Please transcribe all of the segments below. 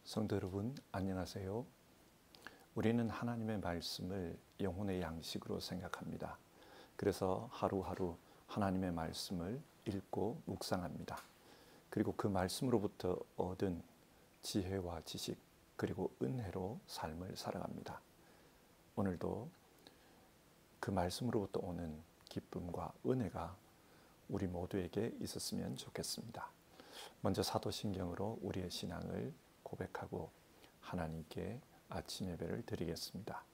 성도 여러분, 안녕하세요. 우리는 하나님의 말씀을 영혼의 양식으로 생각합니다. 그래서 하루하루 하나님의 말씀을 읽고 묵상합니다. 그리고 그 말씀으로부터 얻은 지혜와 지식 그리고 은혜로 삶을 살아갑니다. 오늘도 그 말씀으로부터 오는 기쁨과 은혜가 우리 모두에게 있었으면 좋겠습니다. 먼저 사도신경으로 우리의 신앙을 고백하고 하나님께 아침 예배를 드리겠습니다.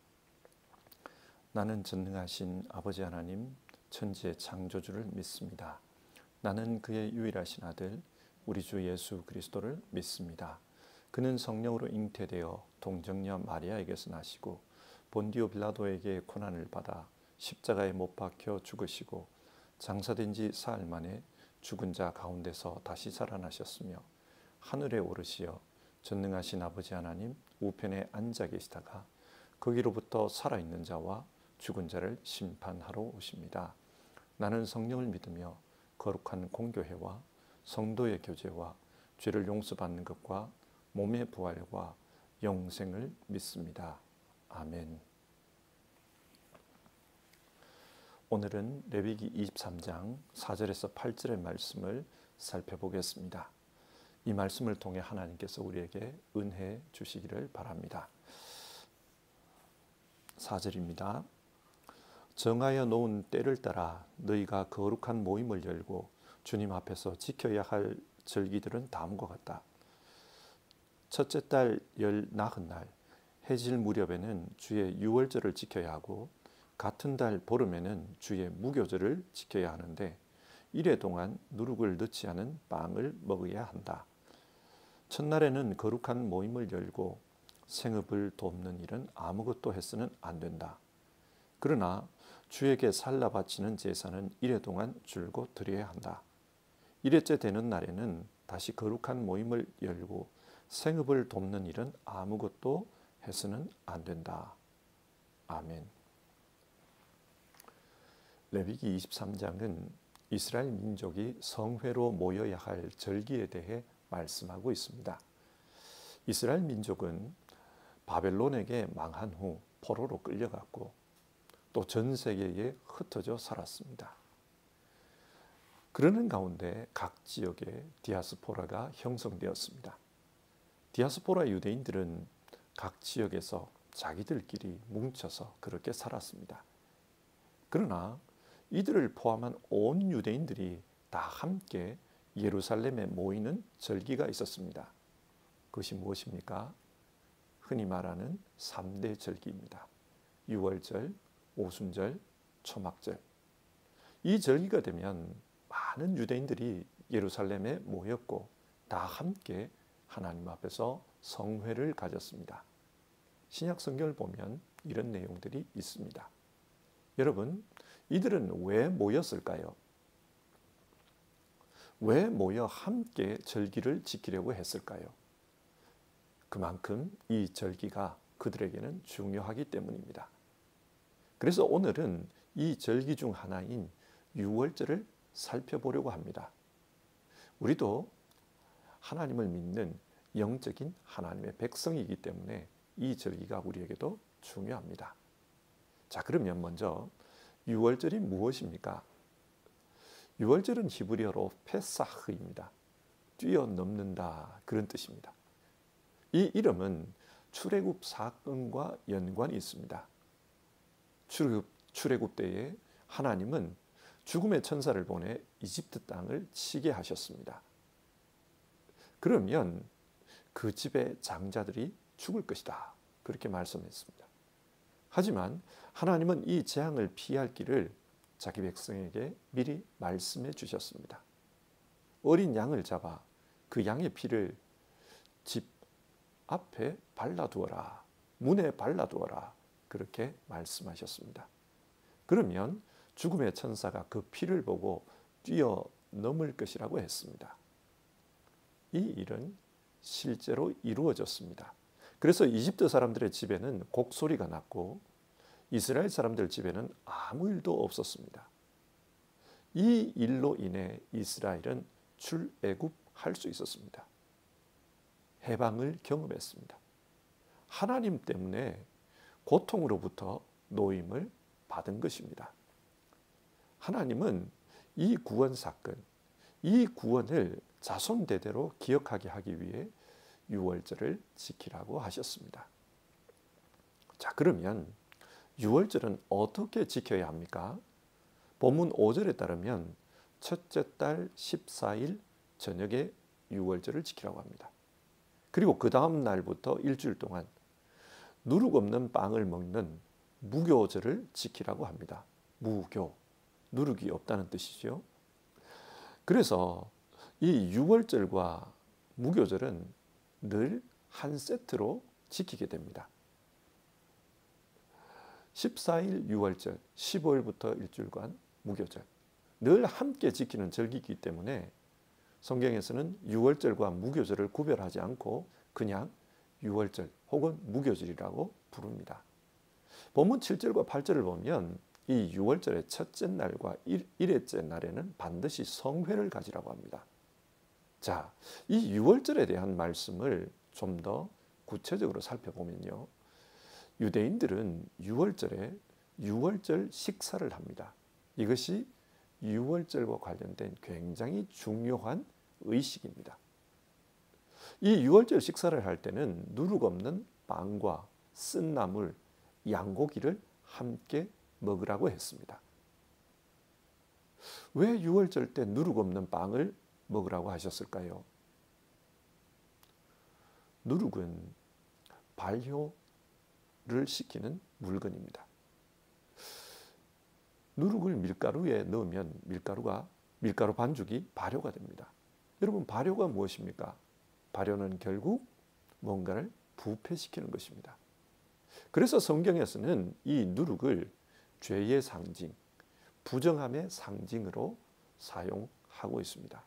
나는 전능하신 아버지 하나님 천지의 창조주를 믿습니다. 나는 그의 유일하신 아들 우리 주 예수 그리스도를 믿습니다. 그는 성령으로 잉태되어 동정녀 마리아에게서 나시고 본디오 빌라도에게 고난을 받아 십자가에 못 박혀 죽으시고 장사된 지 사흘 만에 죽은 자 가운데서 다시 살아나셨으며 하늘에 오르시어 전능하신 아버지 하나님 우편에 앉아 계시다가 거기로부터 살아있는 자와 죽은 자를 심판하러 오십니다. 나는 성령을 믿으며 거룩한 공교회와 성도의 교제와 죄를 용서받는 것과 몸의 부활과 영생을 믿습니다. 아멘. 오늘은 레위기 23장 4절에서 8절의 말씀을 살펴보겠습니다. 이 말씀을 통해 하나님께서 우리에게 은혜 주시기를 바랍니다. 4절입니다. 정하여 놓은 때를 따라 너희가 거룩한 모임을 열고 주님 앞에서 지켜야 할 절기들은 다음과 같다. 첫째 달 열 나흔날 해질 무렵에는 주의 유월절을 지켜야 하고 같은 달 보름에는 주의 무교절을 지켜야 하는데 이래 동안 누룩을 넣지 않은 빵을 먹어야 한다. 첫날에는 거룩한 모임을 열고 생업을 돕는 일은 아무것도 해서는 안 된다. 그러나 주에게 살라 바치는 제사는 이래 동안 줄곧 드려야 한다. 이래째 되는 날에는 다시 거룩한 모임을 열고 생업을 돕는 일은 아무것도 해서는 안 된다. 아멘. 레위기 23장은 이스라엘 민족이 성회로 모여야 할 절기에 대해 말씀하고 있습니다. 이스라엘 민족은 바벨론에게 망한 후 포로로 끌려갔고 또 전 세계에 흩어져 살았습니다. 그러는 가운데 각 지역에 디아스포라가 형성되었습니다. 디아스포라 유대인들은 각 지역에서 자기들끼리 뭉쳐서 그렇게 살았습니다. 그러나 이들을 포함한 온 유대인들이 다 함께 예루살렘에 모이는 절기가 있었습니다. 그것이 무엇입니까? 흔히 말하는 3대 절기입니다. 유월절, 오순절, 초막절. 이 절기가 되면 많은 유대인들이 예루살렘에 모였고 다 함께 하나님 앞에서 성회를 가졌습니다. 신약 성경을 보면 이런 내용들이 있습니다. 여러분, 이들은 왜 모였을까요? 왜 모여 함께 절기를 지키려고 했을까요? 그만큼 이 절기가 그들에게는 중요하기 때문입니다. 그래서 오늘은 이 절기 중 하나인 유월절을 살펴보려고 합니다. 우리도 하나님을 믿는 영적인 하나님의 백성이기 때문에 이 절기가 우리에게도 중요합니다. 자, 그러면 먼저 유월절이 무엇입니까? 유월절은 히브리어로 페사흐입니다. 뛰어넘는다 그런 뜻입니다. 이 이름은 출애굽 사건과 연관이 있습니다. 출애굽 때에 하나님은 죽음의 천사를 보내 이집트 땅을 치게 하셨습니다. 그러면 그 집의 장자들이 죽을 것이다 그렇게 말씀했습니다. 하지만 하나님은 이 재앙을 피할 길을 자기 백성에게 미리 말씀해 주셨습니다. 어린 양을 잡아 그 양의 피를 집 앞에 발라두어라, 문에 발라두어라 그렇게 말씀하셨습니다. 그러면 죽음의 천사가 그 피를 보고 뛰어넘을 것이라고 했습니다. 이 일은 실제로 이루어졌습니다. 그래서 이집트 사람들의 집에는 곡소리가 났고 이스라엘 사람들 집에는 아무 일도 없었습니다. 이 일로 인해 이스라엘은 출애굽할 수 있었습니다. 해방을 경험했습니다. 하나님 때문에 고통으로부터 노임을 받은 것입니다. 하나님은 이 구원 사건, 이 구원을 자손 대대로 기억하게 하기 위해 유월절을 지키라고 하셨습니다. 자, 그러면 유월절은 어떻게 지켜야 합니까? 본문 5절에 따르면 첫째 달 14일 저녁에 유월절을 지키라고 합니다. 그리고 그 다음 날부터 일주일 동안 누룩 없는 빵을 먹는 무교절을 지키라고 합니다. 무교, 누룩이 없다는 뜻이죠. 그래서 이 유월절과 무교절은 늘 한 세트로 지키게 됩니다. 14일 유월절, 15일부터 일주일간 무교절, 늘 함께 지키는 절기이기 때문에 성경에서는 유월절과 무교절을 구별하지 않고 그냥 유월절 혹은 무교절이라고 부릅니다. 본문 7절과 8절을 보면 이 유월절의 첫째 날과 일회째 날에는 반드시 성회를 가지라고 합니다. 자, 이 유월절에 대한 말씀을 좀 더 구체적으로 살펴보면요. 유대인들은 유월절에 유월절 식사를 합니다. 이것이 유월절과 관련된 굉장히 중요한 의식입니다. 이 유월절 식사를 할 때는 누룩 없는 빵과 쓴 나물, 양고기를 함께 먹으라고 했습니다. 왜 유월절 때 누룩 없는 빵을 먹으라고 하셨을까요? 누룩은 발효를 시키는 물건입니다. 누룩을 밀가루에 넣으면 밀가루 반죽이 발효가 됩니다. 여러분, 발효가 무엇입니까? 발효는 결국 뭔가를 부패시키는 것입니다. 그래서 성경에서는 이 누룩을 죄의 상징, 부정함의 상징으로 사용하고 있습니다.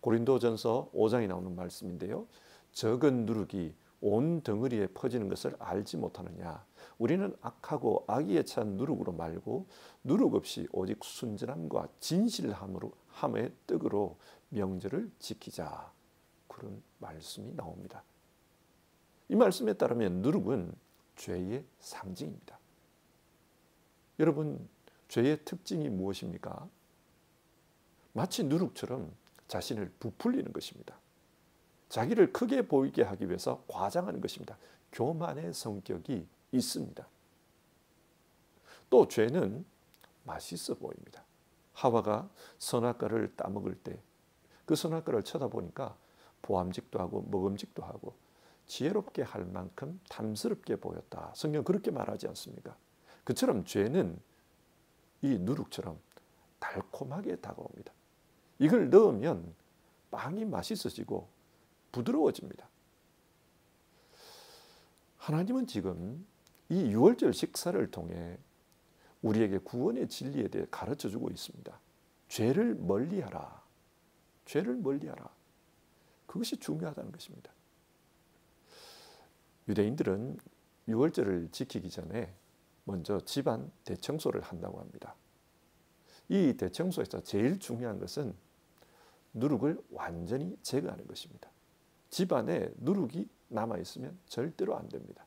고린도전서 5장에 나오는 말씀인데요. 적은 누룩이 온 덩어리에 퍼지는 것을 알지 못하느냐. 우리는 악하고 악의에 찬 누룩으로 말고 누룩 없이 오직 순전함과 진실함의 떡으로 명절을 지키자. 그런 말씀이 나옵니다. 이 말씀에 따르면 누룩은 죄의 상징입니다. 여러분, 죄의 특징이 무엇입니까? 마치 누룩처럼 자신을 부풀리는 것입니다. 자기를 크게 보이게 하기 위해서 과장하는 것입니다. 교만의 성격이 있습니다. 또 죄는 맛있어 보입니다. 하와가 선악과를 따먹을 때 그 선악과를 쳐다보니까 보암직도 하고 먹음직도 하고 지혜롭게 할 만큼 탐스럽게 보였다. 성경 그렇게 말하지 않습니까? 그처럼 죄는 이 누룩처럼 달콤하게 다가옵니다. 이걸 넣으면 빵이 맛있어지고 부드러워집니다. 하나님은 지금 이 유월절 식사를 통해 우리에게 구원의 진리에 대해 가르쳐주고 있습니다. 죄를 멀리하라. 죄를 멀리하라. 그것이 중요하다는 것입니다. 유대인들은 유월절을 지키기 전에 먼저 집안 대청소를 한다고 합니다. 이 대청소에서 제일 중요한 것은 누룩을 완전히 제거하는 것입니다. 집안에 누룩이 남아있으면 절대로 안 됩니다.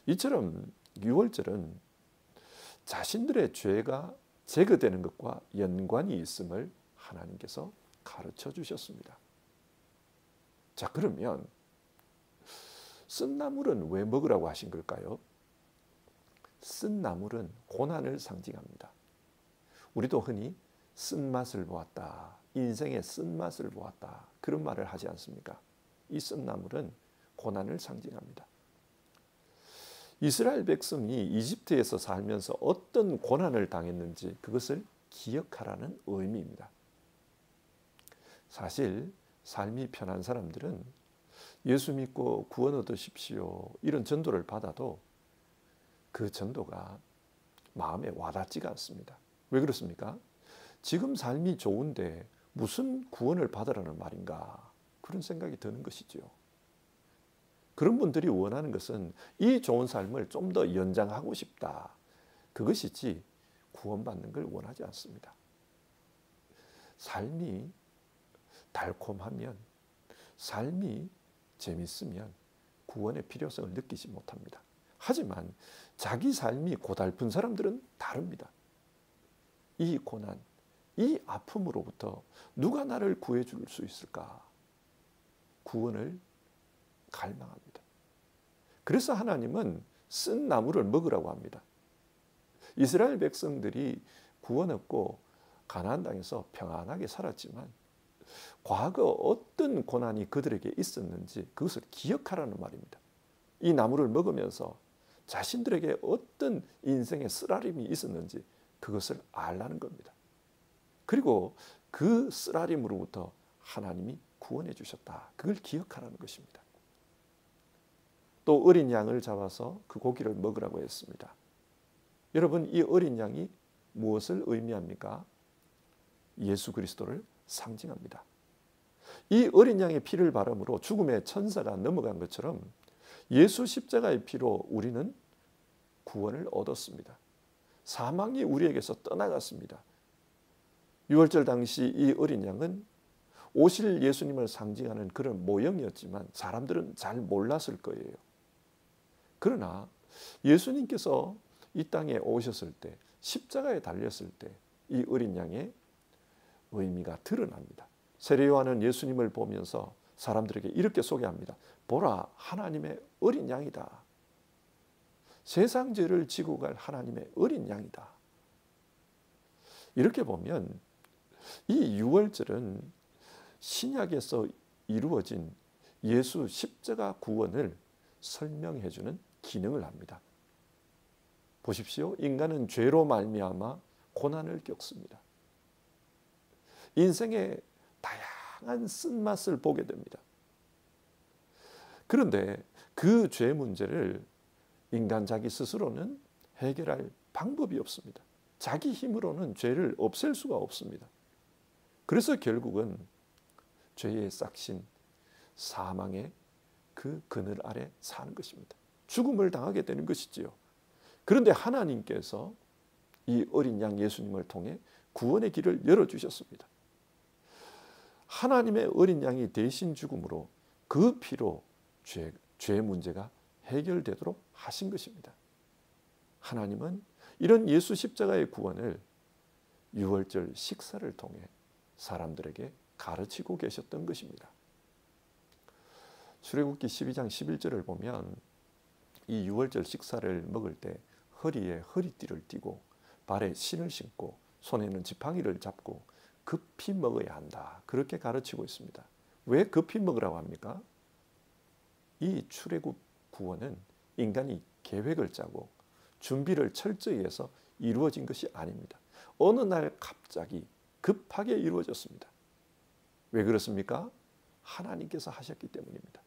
이처럼 유월절은 자신들의 죄가 제거되는 것과 연관이 있음을 하나님께서 가르쳐 주셨습니다. 자, 그러면 쓴 나물은 왜 먹으라고 하신 걸까요? 쓴 나물은 고난을 상징합니다. 우리도 흔히 쓴맛을 보았다. 인생의 쓴맛을 보았다. 그런 말을 하지 않습니까? 이 쓴 나물은 고난을 상징합니다. 이스라엘 백성이 이집트에서 살면서 어떤 고난을 당했는지 그것을 기억하라는 의미입니다. 사실 삶이 편한 사람들은 예수 믿고 구원 얻으십시오. 이런 전도를 받아도 그 전도가 마음에 와닿지가 않습니다. 왜 그렇습니까? 지금 삶이 좋은데 무슨 구원을 받으라는 말인가? 그런 생각이 드는 것이죠. 그런 분들이 원하는 것은 이 좋은 삶을 좀 더 연장하고 싶다. 그것이지 구원받는 걸 원하지 않습니다. 삶이 달콤하면, 삶이 재밌으면 구원의 필요성을 느끼지 못합니다. 하지만 자기 삶이 고달픈 사람들은 다릅니다. 이 고난, 이 아픔으로부터 누가 나를 구해줄 수 있을까? 구원을 갈망합니다. 그래서 하나님은 쓴 나무를 먹으라고 합니다. 이스라엘 백성들이 구원 얻고 가나안 땅에서 평안하게 살았지만 과거 어떤 고난이 그들에게 있었는지 그것을 기억하라는 말입니다. 이 나무를 먹으면서 자신들에게 어떤 인생의 쓰라림이 있었는지 그것을 알라는 겁니다. 그리고 그 쓰라림으로부터 하나님이 구원해 주셨다. 그걸 기억하라는 것입니다. 또 어린 양을 잡아서 그 고기를 먹으라고 했습니다. 여러분, 이 어린 양이 무엇을 의미합니까? 예수 그리스도를 상징합니다. 이 어린 양의 피를 바름으로 죽음의 천사가 넘어간 것처럼 예수 십자가의 피로 우리는 구원을 얻었습니다. 사망이 우리에게서 떠나갔습니다. 유월절 당시 이 어린 양은 오실 예수님을 상징하는 그런 모형이었지만 사람들은 잘 몰랐을 거예요. 그러나 예수님께서 이 땅에 오셨을 때, 십자가에 달렸을 때 이 어린 양의 의미가 드러납니다. 세례 요한은 예수님을 보면서 사람들에게 이렇게 소개합니다. 보라, 하나님의 어린 양이다. 세상 죄를 지고 갈 하나님의 어린 양이다. 이렇게 보면 이 유월절은 신약에서 이루어진 예수 십자가 구원을 설명해 주는 기능을 합니다. 보십시오. 인간은 죄로 말미암아 고난을 겪습니다. 인생의 다양한 쓴맛을 보게 됩니다. 그런데 그 죄 문제를 인간 자기 스스로는 해결할 방법이 없습니다. 자기 힘으로는 죄를 없앨 수가 없습니다. 그래서 결국은 죄의 싹신, 사망의 그 그늘 아래 사는 것입니다. 죽음을 당하게 되는 것이지요. 그런데 하나님께서 이 어린 양 예수님을 통해 구원의 길을 열어주셨습니다. 하나님의 어린 양이 대신 죽음으로 그 피로 죄 문제가 해결되도록 하신 것입니다. 하나님은 이런 예수 십자가의 구원을 유월절 식사를 통해 사람들에게 가르치고 계셨던 것입니다. 출애굽기 12장 11절을 보면 이 유월절 식사를 먹을 때 허리에 허리띠를 띠고 발에 신을 신고 손에는 지팡이를 잡고 급히 먹어야 한다. 그렇게 가르치고 있습니다. 왜 급히 먹으라고 합니까? 이 출애굽 구원은 인간이 계획을 짜고 준비를 철저히 해서 이루어진 것이 아닙니다. 어느 날 갑자기 급하게 이루어졌습니다. 왜 그렇습니까? 하나님께서 하셨기 때문입니다.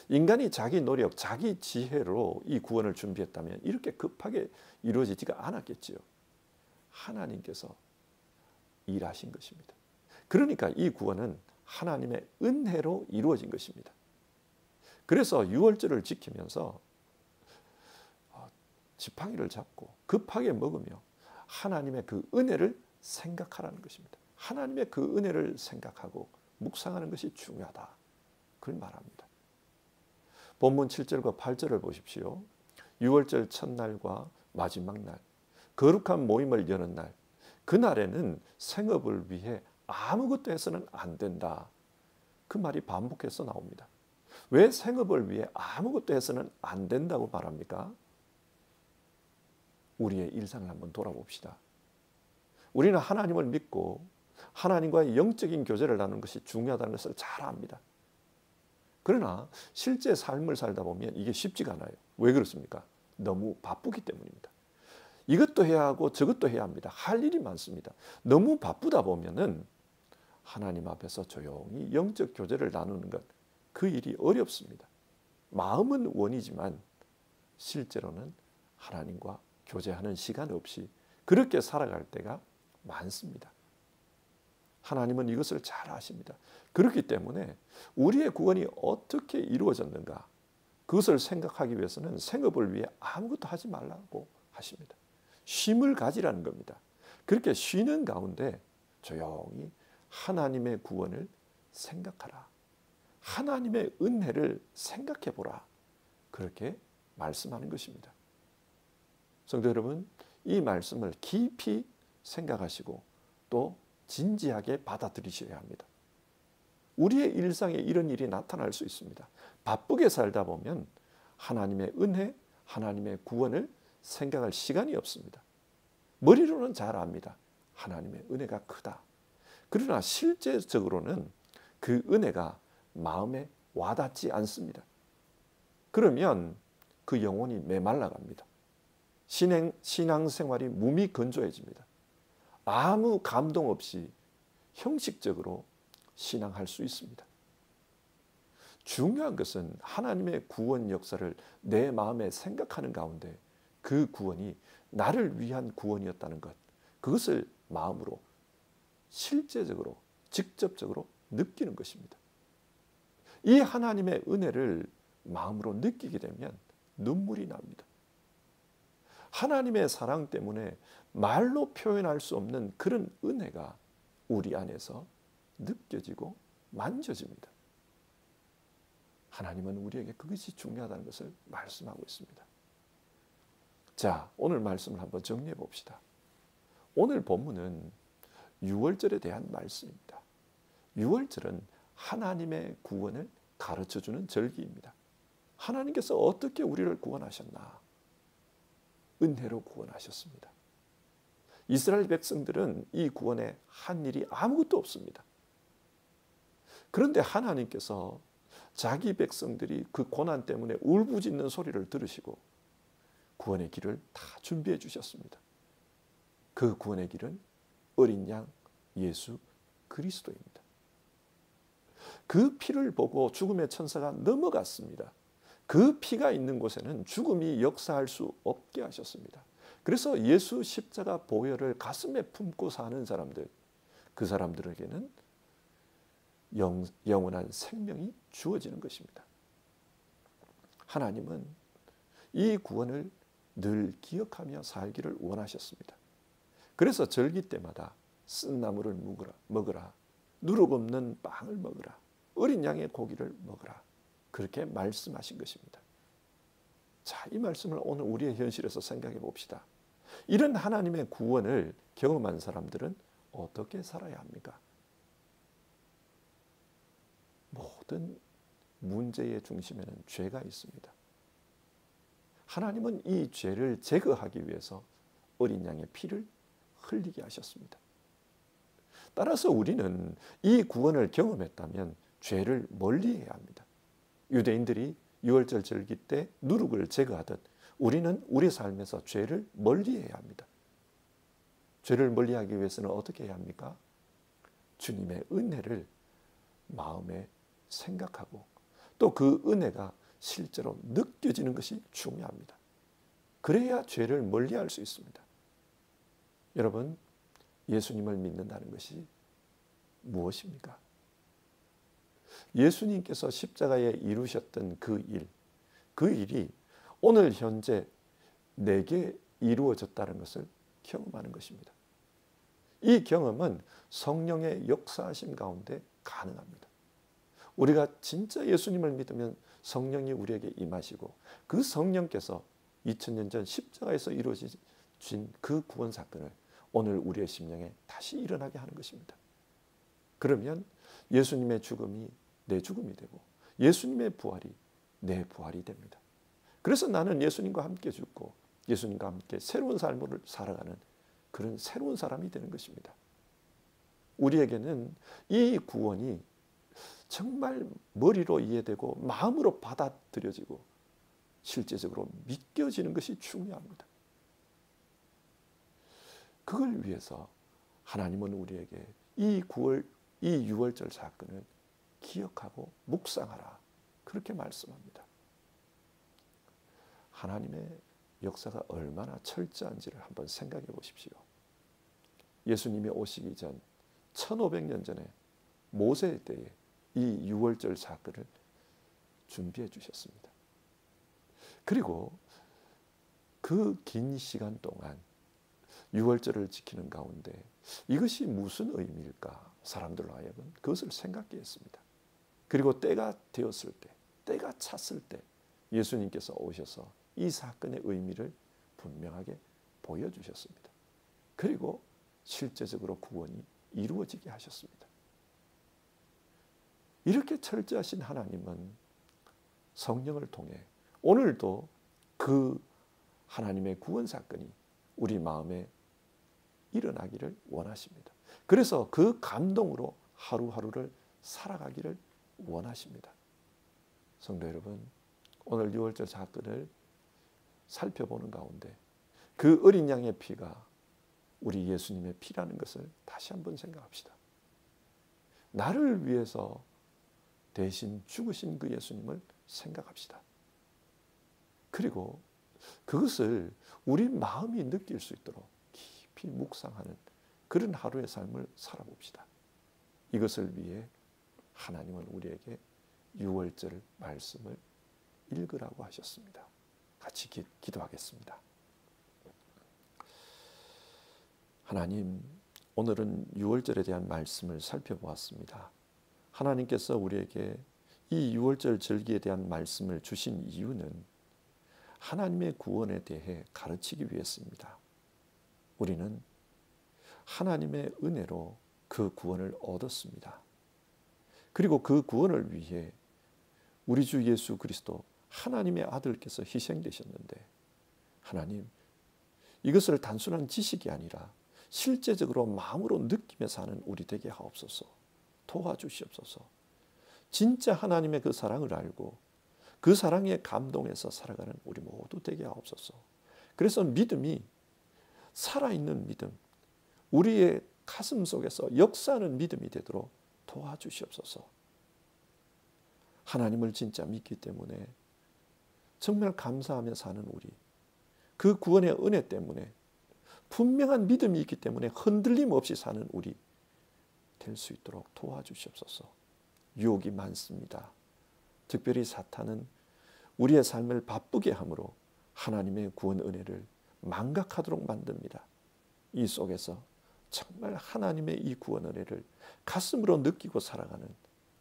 인간이 자기 노력, 자기 지혜로 이 구원을 준비했다면 이렇게 급하게 이루어지지가 않았겠지요. 하나님께서 일하신 것입니다. 그러니까 이 구원은 하나님의 은혜로 이루어진 것입니다. 그래서 유월절을 지키면서 지팡이를 잡고 급하게 먹으며 하나님의 그 은혜를 생각하라는 것입니다. 하나님의 그 은혜를 생각하고 묵상하는 것이 중요하다. 그걸 말합니다. 본문 7절과 8절을 보십시오. 유월절 첫날과 마지막 날, 거룩한 모임을 여는 날, 그날에는 생업을 위해 아무것도 해서는 안 된다. 그 말이 반복해서 나옵니다. 왜 생업을 위해 아무것도 해서는 안 된다고 말합니까? 우리의 일상을 한번 돌아봅시다. 우리는 하나님을 믿고 하나님과의 영적인 교제를 나누는 것이 중요하다는 것을 잘 압니다. 그러나 실제 삶을 살다 보면 이게 쉽지가 않아요. 왜 그렇습니까? 너무 바쁘기 때문입니다. 이것도 해야 하고 저것도 해야 합니다. 할 일이 많습니다. 너무 바쁘다 보면은 하나님 앞에서 조용히 영적 교제를 나누는 것, 그 일이 어렵습니다. 마음은 원이지만 실제로는 하나님과 교제하는 시간 없이 그렇게 살아갈 때가 많습니다. 하나님은 이것을 잘 아십니다. 그렇기 때문에 우리의 구원이 어떻게 이루어졌는가, 그것을 생각하기 위해서는 생업을 위해 아무것도 하지 말라고 하십니다. 쉼을 가지라는 겁니다. 그렇게 쉬는 가운데 조용히 하나님의 구원을 생각하라. 하나님의 은혜를 생각해 보라. 그렇게 말씀하는 것입니다. 성도 여러분, 이 말씀을 깊이 생각하시고 또 진지하게 받아들이셔야 합니다. 우리의 일상에 이런 일이 나타날 수 있습니다. 바쁘게 살다 보면 하나님의 은혜, 하나님의 구원을 생각할 시간이 없습니다. 머리로는 잘 압니다. 하나님의 은혜가 크다. 그러나 실제적으로는 그 은혜가 마음에 와닿지 않습니다. 그러면 그 영혼이 메말라갑니다. 신앙생활이 몸이 건조해집니다. 아무 감동 없이 형식적으로 신앙할 수 있습니다. 중요한 것은 하나님의 구원 역사를 내 마음에 생각하는 가운데 그 구원이 나를 위한 구원이었다는 것, 그것을 마음으로 실제적으로 직접적으로 느끼는 것입니다. 이 하나님의 은혜를 마음으로 느끼게 되면 눈물이 납니다. 하나님의 사랑 때문에 말로 표현할 수 없는 그런 은혜가 우리 안에서 느껴지고 만져집니다. 하나님은 우리에게 그것이 중요하다는 것을 말씀하고 있습니다. 자, 오늘 말씀을 한번 정리해 봅시다. 오늘 본문은 유월절에 대한 말씀입니다. 유월절은 하나님의 구원을 가르쳐주는 절기입니다. 하나님께서 어떻게 우리를 구원하셨나? 은혜로 구원하셨습니다. 이스라엘 백성들은 이 구원에 한 일이 아무것도 없습니다. 그런데 하나님께서 자기 백성들이 그 고난 때문에 울부짖는 소리를 들으시고 구원의 길을 다 준비해 주셨습니다. 그 구원의 길은 어린 양 예수 그리스도입니다. 그 피를 보고 죽음의 천사가 넘어갔습니다. 그 피가 있는 곳에는 죽음이 역사할 수 없게 하셨습니다. 그래서 예수 십자가 보혈을 가슴에 품고 사는 사람들, 그 사람들에게는 영원한 생명이 주어지는 것입니다. 하나님은 이 구원을 늘 기억하며 살기를 원하셨습니다. 그래서 절기 때마다 쓴 나물을 먹으라, 누룩 없는 빵을 먹으라, 어린 양의 고기를 먹으라, 그렇게 말씀하신 것입니다. 자, 이 말씀을 오늘 우리의 현실에서 생각해 봅시다. 이런 하나님의 구원을 경험한 사람들은 어떻게 살아야 합니까? 모든 문제의 중심에는 죄가 있습니다. 하나님은 이 죄를 제거하기 위해서 어린 양의 피를 흘리게 하셨습니다. 따라서 우리는 이 구원을 경험했다면 죄를 멀리해야 합니다. 유대인들이 유월절 절기 때 누룩을 제거하듯 우리는 우리 삶에서 죄를 멀리해야 합니다. 죄를 멀리하기 위해서는 어떻게 해야 합니까? 주님의 은혜를 마음에 생각하고 또 그 은혜가 실제로 느껴지는 것이 중요합니다. 그래야 죄를 멀리할 수 있습니다. 여러분, 예수님을 믿는다는 것이 무엇입니까? 예수님께서 십자가에 이루셨던 그 일이 오늘 현재 내게 이루어졌다는 것을 경험하는 것입니다. 이 경험은 성령의 역사하심 가운데 가능합니다. 우리가 진짜 예수님을 믿으면 성령이 우리에게 임하시고 그 성령께서 2000년 전 십자가에서 이루어진 그 구원 사건을 오늘 우리의 심령에 다시 일어나게 하는 것입니다. 그러면 예수님의 죽음이 내 죽음이 되고 예수님의 부활이 내 부활이 됩니다. 그래서 나는 예수님과 함께 죽고 예수님과 함께 새로운 삶을 살아가는 그런 새로운 사람이 되는 것입니다. 우리에게는 이 구원이 정말 머리로 이해되고 마음으로 받아들여지고 실제적으로 믿겨지는 것이 중요합니다. 그걸 위해서 하나님은 우리에게 이 유월절 사건을 기억하고 묵상하라, 그렇게 말씀합니다. 하나님의 역사가 얼마나 철저한지를 한번 생각해 보십시오. 예수님이 오시기 전 1500년 전에 모세 때에 이 유월절 사건을 준비해 주셨습니다. 그리고 그 긴 시간 동안 유월절을 지키는 가운데 이것이 무슨 의미일까? 사람들로 하여금 그것을 생각해 했습니다. 그리고 때가 되었을 때, 때가 찼을 때 예수님께서 오셔서 이 사건의 의미를 분명하게 보여주셨습니다. 그리고 실제적으로 구원이 이루어지게 하셨습니다. 이렇게 철저하신 하나님은 성령을 통해 오늘도 그 하나님의 구원 사건이 우리 마음에 일어나기를 원하십니다. 그래서 그 감동으로 하루하루를 살아가기를 원하십니다. 성도 여러분, 오늘 유월절 사건을 살펴보는 가운데 그 어린 양의 피가 우리 예수님의 피라는 것을 다시 한번 생각합시다. 나를 위해서 대신 죽으신 그 예수님을 생각합시다. 그리고 그것을 우리 마음이 느낄 수 있도록 깊이 묵상하는 그런 하루의 삶을 살아봅시다. 이것을 위해 하나님은 우리에게 유월절 말씀을 읽으라고 하셨습니다. 같이 기도하겠습니다. 하나님, 오늘은 유월절에 대한 말씀을 살펴보았습니다. 하나님께서 우리에게 이 유월절 절기에 대한 말씀을 주신 이유는 하나님의 구원에 대해 가르치기 위해서입니다. 우리는 하나님의 은혜로 그 구원을 얻었습니다. 그리고 그 구원을 위해 우리 주 예수 그리스도 하나님의 아들께서 희생되셨는데, 하나님, 이것을 단순한 지식이 아니라 실제적으로 마음으로 느끼며 사는 우리 되게 하옵소서. 도와주시옵소서. 진짜 하나님의 그 사랑을 알고 그 사랑에 감동해서 살아가는 우리 모두 되게 하옵소서. 그래서 믿음이 살아있는 믿음, 우리의 가슴 속에서 역사하는 믿음이 되도록 도와주시옵소서. 하나님을 진짜 믿기 때문에 정말 감사하며 사는 우리, 그 구원의 은혜 때문에 분명한 믿음이 있기 때문에 흔들림 없이 사는 우리 될 수 있도록 도와주시옵소서. 유혹이 많습니다. 특별히 사탄은 우리의 삶을 바쁘게 함으로 하나님의 구원 은혜를 망각하도록 만듭니다. 이 속에서 정말 하나님의 이 구원 은혜를 가슴으로 느끼고 살아가는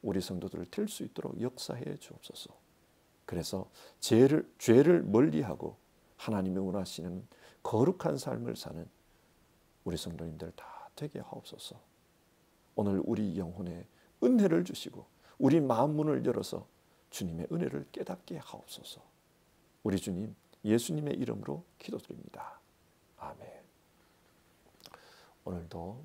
우리 성도들 될 수 있도록 역사해 주옵소서. 그래서 죄를 멀리하고 하나님의 원하시는 거룩한 삶을 사는 우리 성도님들 다 되게 하옵소서. 오늘 우리 영혼에 은혜를 주시고 우리 마음 문을 열어서 주님의 은혜를 깨닫게 하옵소서. 우리 주님 예수님의 이름으로 기도드립니다. 아멘. 오늘도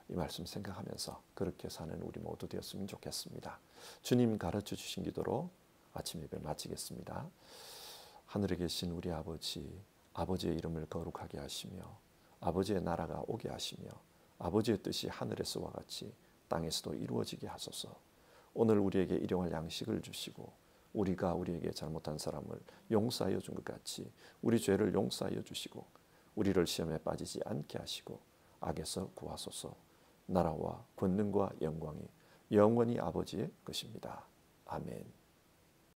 이 말씀 생각하면서 그렇게 사는 우리 모두 되었으면 좋겠습니다. 주님 가르쳐 주신 기도로 아침 예배 마치겠습니다. 하늘에 계신 우리 아버지, 아버지의 이름을 거룩하게 하시며 아버지의 나라가 오게 하시며 아버지의 뜻이 하늘에서와 같이 땅에서도 이루어지게 하소서. 오늘 우리에게 일용할 양식을 주시고 우리가 우리에게 잘못한 사람을 용서하여 준 것 같이 우리 죄를 용서하여 주시고 우리를 시험에 빠지지 않게 하시고 악에서 구하소서. 나라와 권능과 영광이 영원히 아버지의 것입니다. 아멘.